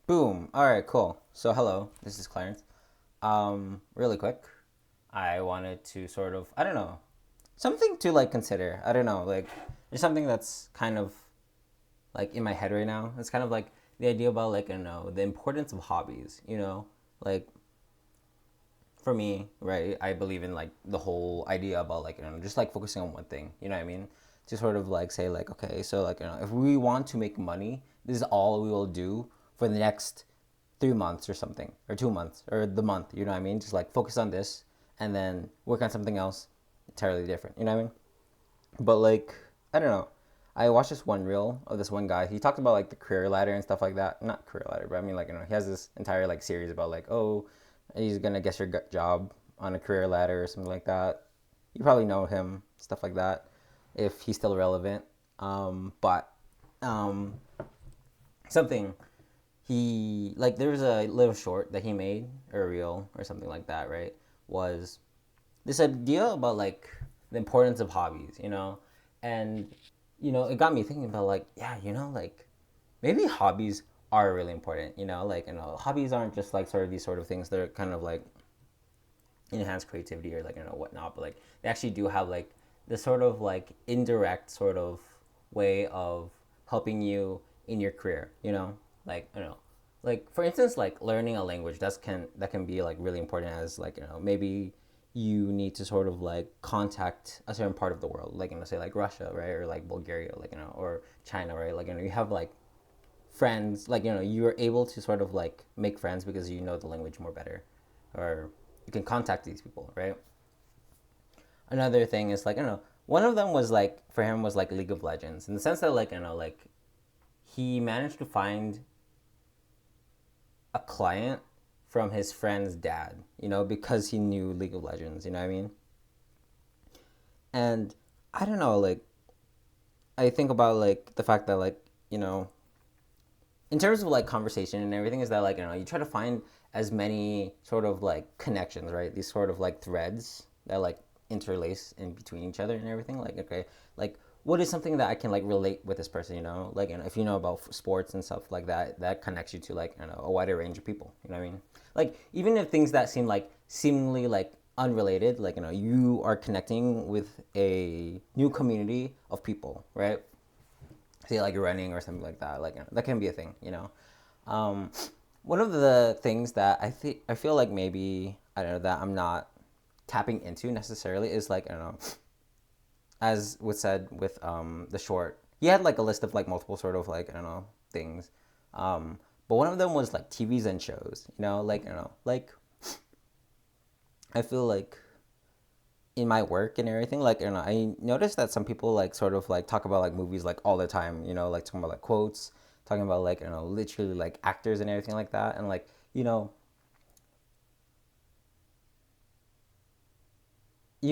Boom. All right, cool. So, hello, this is Clarence. Really quick, I wanted to sort of, I don't know, something to like consider. I don't know, like, there's something that's kind of like in my head right now. It's kind of like the idea about like, I don't know, the importance of hobbies. Like, for me, right, I believe in like the whole idea about like, just like focusing on one thing, you know what I mean? To sort of like say, like, okay, so like, if we want to make money, this is all we will do for the next 3 months or something, or 2 months, or the month, you know what I mean? Just like focus on this and then work on something else entirely different, you know what I mean? But like, I don't know. I watched this one reel of this one guy. He talked about like the career ladder and stuff like that. Not career ladder, but I mean like he has this entire like series about like, oh, he's gonna guess your job on a career ladder or something like that. You probably know him, stuff like that, if he's still relevant. But um, something he like there was a little short that he made or a reel or something like that, right? Was this idea about like the importance of hobbies. And it got me thinking about like, yeah, like maybe hobbies are really important. Like, hobbies aren't just like sort of these sort of things that are kind of like enhance creativity or like whatnot, but like they actually do have like this sort of like indirect sort of way of helping you in your career. Like, like for instance, like learning a language that can be like really important, as like, maybe you need to sort of like contact a certain part of the world, like, say like Russia, right, or like Bulgaria, like, or China, right, like, you have like friends, like, you're able to sort of like make friends because you know the language more better, or you can contact these people, right? Another thing is like, I don't know, one of them was like, for him, was like League of Legends, in the sense that like, like he managed to find a client from his friend's dad, because he knew League of Legends, you know what I mean? And I don't know, like, I think about like the fact that like, you know, in terms of like conversation and everything, is that like, you try to find as many sort of like connections, right? These sort of like threads that like interlace in between each other and everything. Like, okay, like what is something that I can like relate with this person? Like, if you know about sports and stuff like that, that connects you to like, a wider range of people. You know what I mean? Like, even if things that seem like seemingly like unrelated, like, you are connecting with a new community of people, right? Say like running or something like that, like, that can be a thing. um, One of the things that I feel like maybe, I don't know, that I'm not tapping into necessarily is like, I don't know, as was said with the short, he had like a list of like multiple sort of like, I don't know, things. But one of them was like TVs and shows. Like, I don't know, like, I feel like in my work and everything, like, I noticed that some people like sort of like talk about like movies like all the time, like talking about like quotes, talking about like, literally like actors and everything like that, and like, you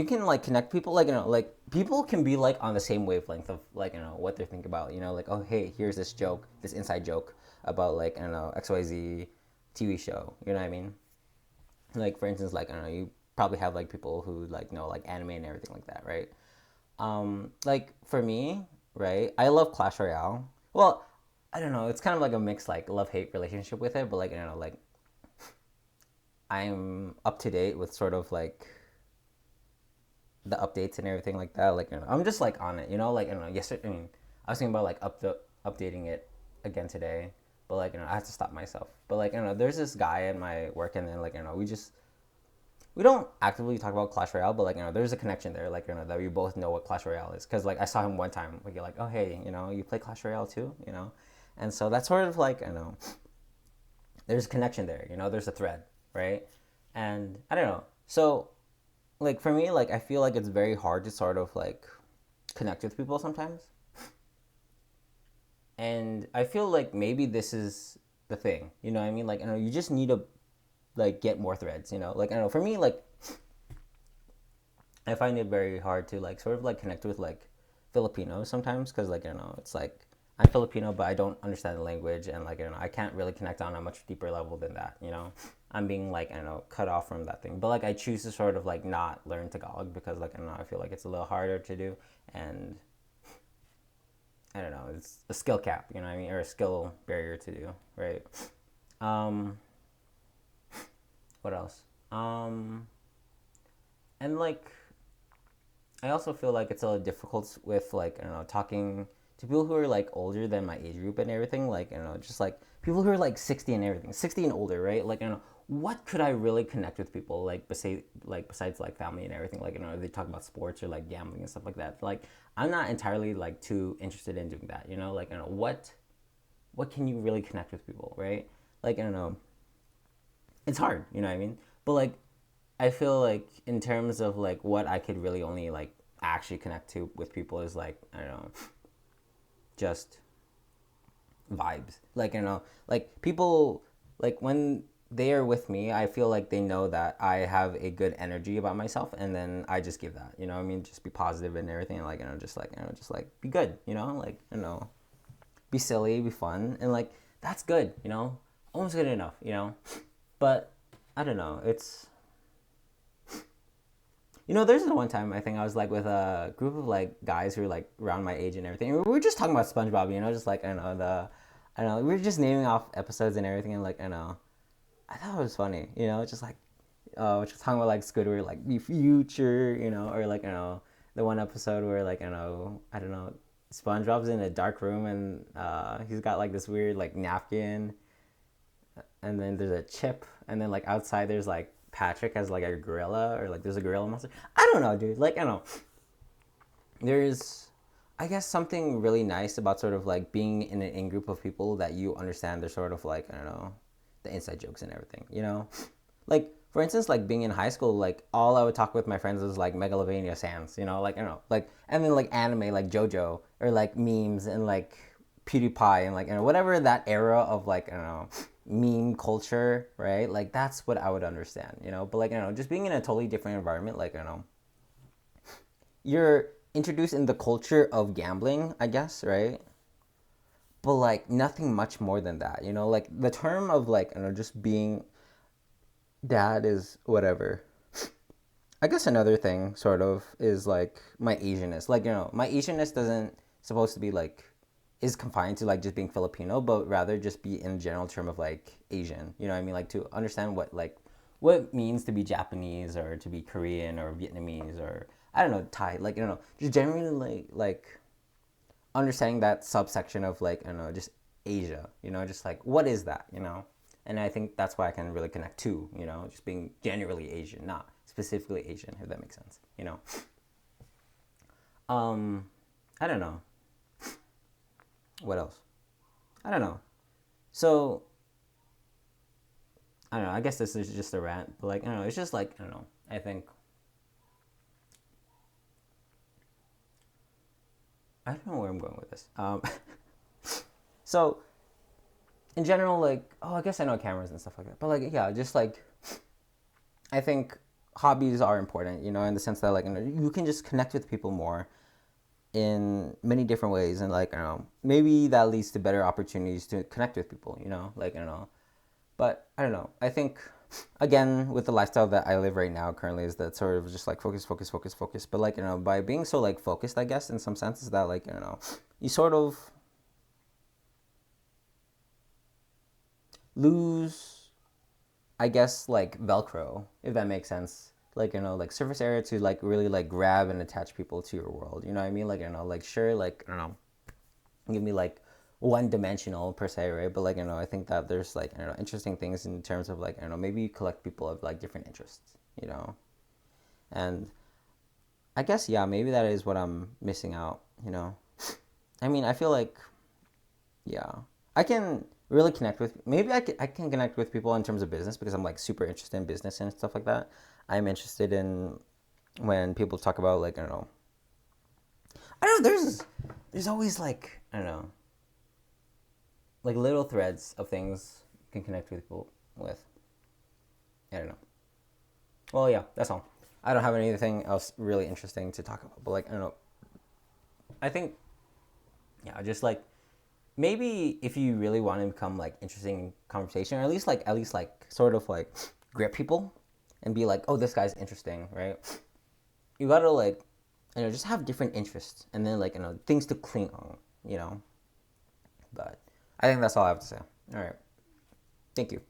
can like connect people, like, like people can be like on the same wavelength of like, what they're thinking about, like, oh hey, here's this joke, this inside joke about like, I don't know, XYZ TV show, you know what I mean? Like, for instance, like, I don't know, you probably have like people who like know like anime and everything like that, right? Like for me, right? I love Clash Royale. Well, I don't know. It's kind of like a mixed like love hate relationship with it, but like, like I'm up to date with sort of like the updates and everything like that. Like, I'm just like on it. Like, I don't know. Yesterday, I mean, I was thinking about like updating it again today, but like, I have to stop myself. But like, there's this guy at my work, and then like, we don't actively talk about Clash Royale, but like, there's a connection there, like, that we both know what Clash Royale is, because like I saw him one time, like, you're like, oh hey, you play Clash Royale too. And so that's sort of like, there's a connection there, there's a thread, right? And I don't know, so like for me, like I feel like it's very hard to sort of like connect with people sometimes, and I feel like maybe this is the thing, you know what I mean? Like, you just need to like get more threads, like, I know for me, like, I find it very hard to like sort of like connect with like Filipinos sometimes, because like, it's like I'm Filipino, but I don't understand the language, and like, I can't really connect on a much deeper level than that. I'm being like, I don't know, cut off from that thing, but like I choose to sort of like not learn Tagalog, because like, I don't know, I feel like it's a little harder to do, and I don't know, it's a skill cap, you know what I mean, or a skill barrier to do, right? Um, what else? Um, and like I also feel like it's a little difficult with like I don't know talking to people who are like older than my age group and everything. Like I don't know, just like people who are like 60 and everything, 60 and older, right? Like I don't know, what could I really connect with people besides like family and everything. Like you know, they talk about sports or like gambling and stuff like that. Like I'm not entirely like too interested in doing that. You know, like I don't know what can you really connect with people, right? Like I don't know, it's hard. You know what I mean? But like I feel like in terms of like what I could really only like actually connect to with people is like I don't know, just vibes. Like you know, like people like when they are with me, I feel like they know that I have a good energy about myself, and then I just give that. You know, what I mean, just be positive and everything, and like you know, just like be good. You know, like you know, be silly, be fun, and like that's good. You know, almost good enough. You know, but I don't know. It's You know, there's the one time I think I was like with a group of like guys who were like around my age and everything. We were just talking about SpongeBob, you know, just like I don't know, we were just naming off episodes and everything, and like I know, I thought it was funny, you know, just like just talking about like Squidward, like the future, you know, or like the one episode where like I don't know, SpongeBob's in a dark room and he's got like this weird like napkin, and then there's a chip, and then like outside there's like Patrick as like a gorilla, or like there's a gorilla monster. I don't know, dude. Like I don't know. There's, I guess, something really nice about sort of like being in an in group of people that you understand. They're sort of like I don't know, the inside jokes and everything. You know, like for instance, like being in high school, like all I would talk with my friends was like Megalovania Sans. You know, like I don't know, like and then like anime, like JoJo, or like memes and like PewDiePie and like whatever that era of like I don't know meme culture, right? Like that's what I would understand, you know. But like just being in a totally different environment, like you're introduced in the culture of gambling, I guess, right? But like nothing much more than that, you know. Like the term of like just being dad is whatever. I guess another thing sort of is like my Asianness. Like, my Asianness doesn't supposed to be like is confined to like just being Filipino, but rather just be in general term of like Asian. You know what I mean? Like to understand what it means to be Japanese or to be Korean or Vietnamese or I don't know, Thai. Like, just generally like understanding that subsection of like, I don't know, just Asia, just like what is that, And I think that's why I can really connect to, just being generally Asian, not specifically Asian, if that makes sense, Um, I don't know. What else? I don't know. So, I don't know. I guess this is just a rant, but like, I don't know. It's just like, I don't know. I think, I don't know where I'm going with this. So, in general, like, oh, I guess I know cameras and stuff like that, but like, yeah, just like, I think hobbies are important, in the sense that like, you can just connect with people more in many different ways, and like, I don't know, maybe that leads to better opportunities to connect with people, like, I don't know. But I don't know. I think, again, with the lifestyle that I live right now currently, is that sort of just like focus, focus, focus, focus. But like, by being so like focused, I guess, in some senses, that like, you sort of lose, I guess, like Velcro, if that makes sense. Like, like surface area to like really like grab and attach people to your world. You know what I mean? Like, like sure, like, I don't know, give me like one dimensional per se, right? But like, I think that there's like, interesting things in terms of like, maybe you collect people of like different interests, and I guess, yeah, maybe that is what I'm missing out. I mean, I feel like, yeah, I can really connect with, maybe I can connect with people in terms of business, because I'm like super interested in business and stuff like that. I'm interested in when people talk about like, I don't know, there's always like, I don't know, like little threads of things you can connect with people with. I don't know. Well, yeah, that's all. I don't have anything else really interesting to talk about, but like, I don't know. I think, yeah, just like maybe if you really want to become like interesting conversation, or at least like sort of like grip people and be like, oh, this guy's interesting, right? You gotta like, just have different interests, and then like, things to cling on, But I think that's all I have to say. All right. Thank you.